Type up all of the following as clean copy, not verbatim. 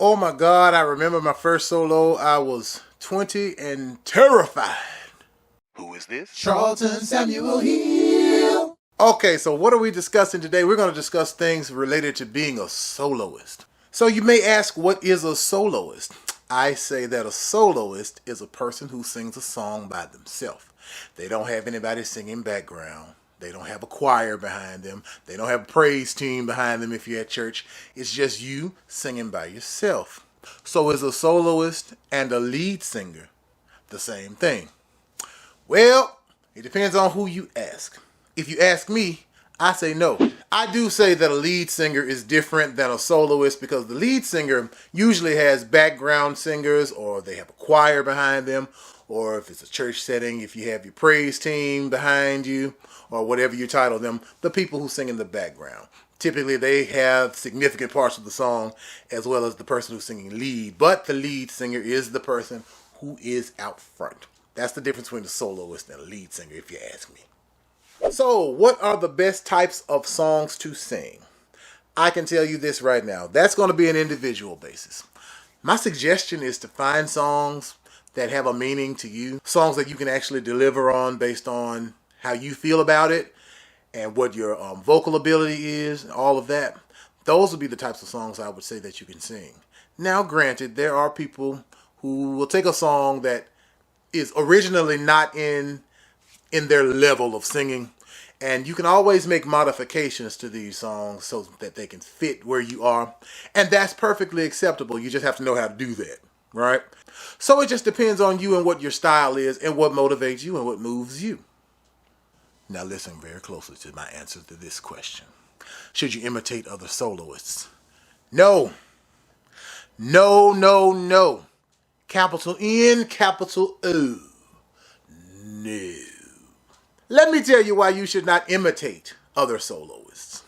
Oh my God, I remember my first solo. I was 20 and terrified. Who is this? Charlton Samuel Hill. Okay, so what are we discussing today? We're going to discuss things related to being a soloist. So you may ask, what is a soloist? I say that a soloist is a person who sings a song by themselves. They don't have anybody singing background. They don't have a choir behind them. They don't have a praise team behind them if you're at church. It's just you singing by yourself. So is a soloist and a lead singer the same thing? Well, it depends on who you ask. If you ask me, I say no. I do say that a lead singer is different than a soloist because the lead singer usually has background singers, or they have a choir behind them, or if it's a church setting, if you have your praise team behind you, or whatever you title them, the people who sing in the background. Typically they have significant parts of the song as well as the person who's singing lead, but the lead singer is the person who is out front. That's the difference between a soloist and a lead singer, if you ask me. So, what are the best types of songs to sing? I can tell you this right now. That's going to be an individual basis. My suggestion is to find songs that have a meaning to you. Songs that you can actually deliver on based on how you feel about it and what your vocal ability is and all of that. Those would be the types of songs I would say that you can sing. Now, granted, there are people who will take a song that is originally not in their level of singing, and you can always make modifications to these songs so that they can fit where you are, and that's perfectly acceptable. You just have to know how to do that, right? So it just depends on you and what your style is and what motivates you and what moves you. Now listen very closely to my answer to this question. Should you imitate other soloists? No. No, no, no. Capital N, capital O. No. Let me tell you why you should not imitate other soloists.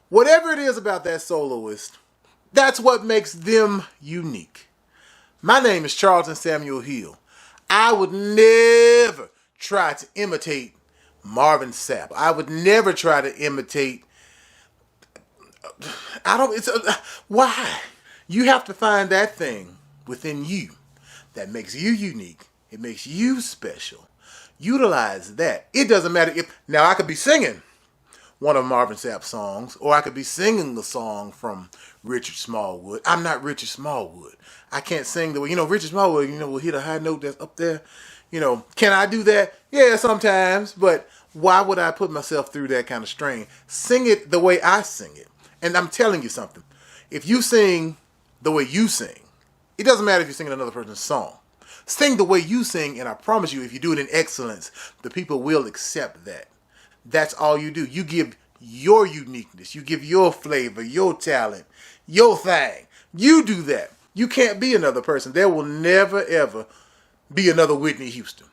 Whatever it is about that soloist, that's what makes them unique. My name is Charlton Samuel Hill. I would never try to imitate Marvin Sapp. I would never try to imitate... Why? You have to find that thing within you that makes you unique. It makes you special. Utilize that. It doesn't matter if... Now, I could be singing one of Marvin Sapp's songs, or I could be singing the song from Richard Smallwood. I'm not Richard Smallwood. I can't sing the way... Richard Smallwood, will hit a high note that's up there. Can I do that? Yeah, sometimes. But why would I put myself through that kind of strain? Sing it the way I sing it. And I'm telling you something. If you sing the way you sing, it doesn't matter if you're singing another person's song. Sing the way you sing, and I promise you, if you do it in excellence, the people will accept that. That's all you do. You give your uniqueness. You give your flavor, your talent, your thing. You do that. You can't be another person. There will never, ever be another Whitney Houston.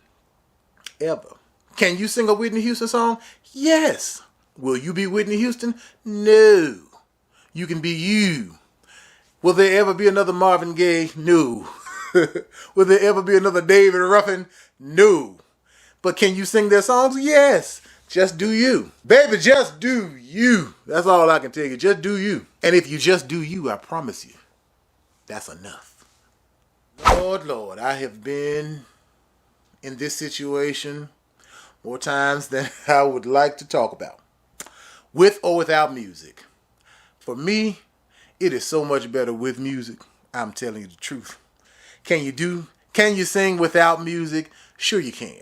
Ever. Can you sing a Whitney Houston song? Yes. Will you be Whitney Houston? No. You can be you. Will there ever be another Marvin Gaye? No. Will there ever be another David Ruffin? No. But can you sing their songs? Yes. Just do you. Baby, just do you. That's all I can tell you. Just do you. And if you just do you, I promise you, that's enough. Lord, I have been in this situation more times than I would like to talk about. With or without music. For me, it is so much better with music. I'm telling you the truth. Can you sing without music? Sure you can.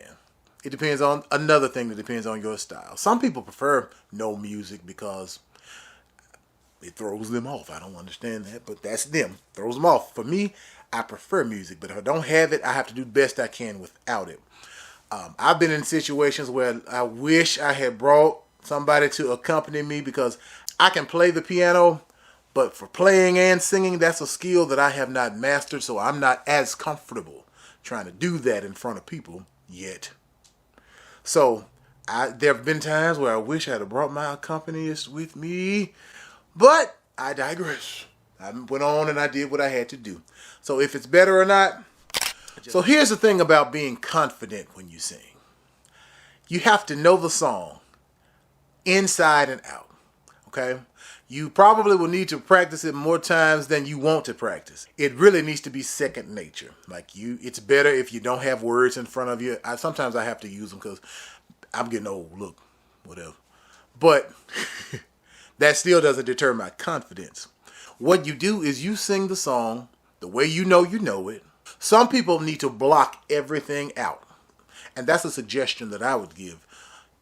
It depends on another thing that depends on your style. Some people prefer no music because it throws them off. I don't understand that, but that's them. Throws them off. For me, I prefer music, but if I don't have it, I have to do the best I can without it. I've been in situations where I wish I had brought somebody to accompany me because I can play the piano, but for playing and singing, that's a skill that I have not mastered, so I'm not as comfortable trying to do that in front of people yet. So there have been times where I wish I had brought my accompanist with me, but I digress. I went on and I did what I had to do. So if it's better or not. So here's the thing about being confident when you sing. You have to know the song inside and out. Okay? You probably will need to practice it more times than you want to practice. It really needs to be second nature. Like it's better if you don't have words in front of you. Sometimes I have to use them because I'm getting old. Look, whatever. But that still doesn't deter my confidence. What you do is you sing the song the way you know it. Some people need to block everything out. And that's a suggestion that I would give.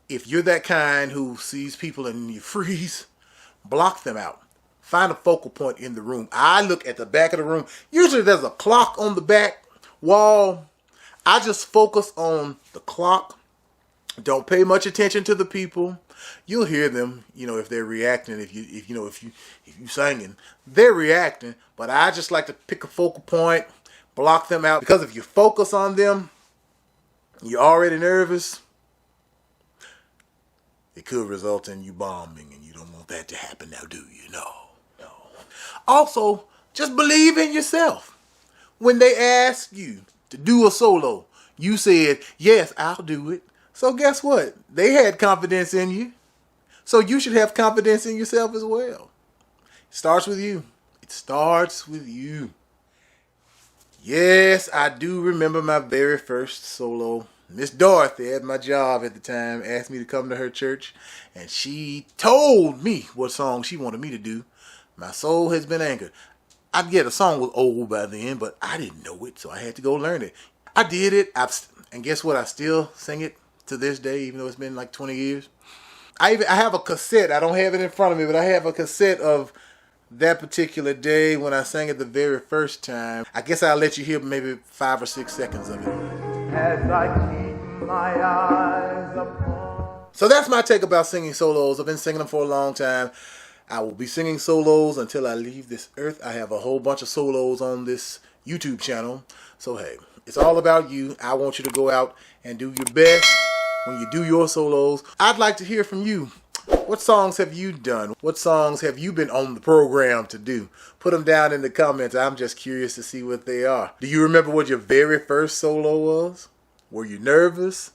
If you're that kind who sees people and you freeze, block them out. Find a focal point in the room. I look at the back of the room. Usually there's a clock on the back wall. I just focus on the clock. Don't pay much attention to the people. You'll hear them, if they're reacting. If you singing, they're reacting. But I just like to pick a focal point, block them out, because if you focus on them, you're already nervous. It could result in you bombing, and you don't want that to happen now, do you? No. Also, just believe in yourself. When they ask you to do a solo, you said, yes, I'll do it. So guess what? They had confidence in you. So you should have confidence in yourself as well. It starts with you. It starts with you. Yes, I do remember my very first solo. Miss Dorothy at my job at the time asked me to come to her church, and she told me what song she wanted me to do. My soul has been anchored. I get a song was old by then, but I didn't know it, so I had to go learn it. I did it, and guess what? I still sing it to this day, even though it's been like 20 years. I have a cassette. I don't have it in front of me, but I have a cassette of that particular day when I sang it the very first time. I guess I'll let you hear maybe 5 or 6 seconds of it. As I keep my eyes upon. So that's my take about singing solos. I've been singing them for a long time. I will be singing solos until I leave this earth. I have a whole bunch of solos on this YouTube channel. So hey, it's all about you. I want you to go out and do your best when you do your solos. I'd like to hear from you. What songs have you done? What songs have you been on the program to do? Put them down in the comments. I'm just curious to see what they are. Do you remember what your very first solo was? Were you nervous?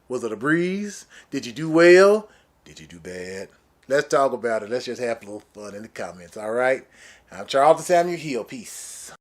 Was it a breeze? Did you do well? Did you do bad? Let's talk about it. Let's just have a little fun in the comments, all right? I'm Charlton Samuel Hill. Peace.